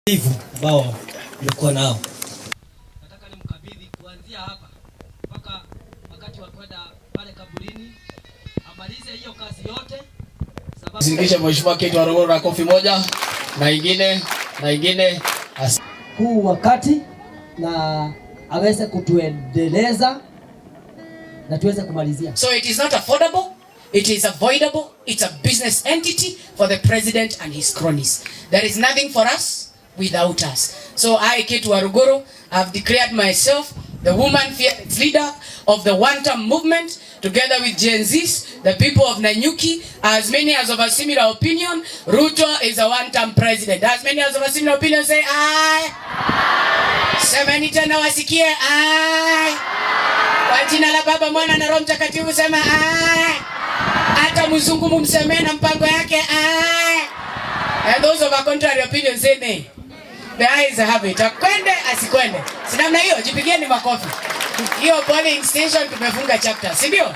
hivyo ambao nilikuwa nao. Nataka nimkabidhi kuanzia hapa mpaka wakati wa kwenda pale kaburini, amalize hiyo kazi yote. Sababu zindikisha Mheshimiwa Kate Waruguru na kofi moja na ingine huu wakati na aweze kutuendeleza na tuweze kumalizia. So it is not affordable, it is avoidable, it's a business entity for the president and his cronies. There is nothing for us without us. So I, Kate Waruguru, have declared myself the woman fearless leader of the one-term movement, together with Gen Zs, the people of Nanyuki. As many as of a similar opinion, Ruto is a one-term president. As many as of a similar opinion say aye. Semeni tena wasikie aye. Kwa jina la Baba, Mwana na Roho Mtakatifu sema aye. Hata mzungu mumsemee na mpango yake aye. And those of a contrary opinion say nay. The ayes have it. Akwende asikwende. Si namna hiyo, jipigieni makofi. Hiyo polling station tumefunga chapter, si ndio?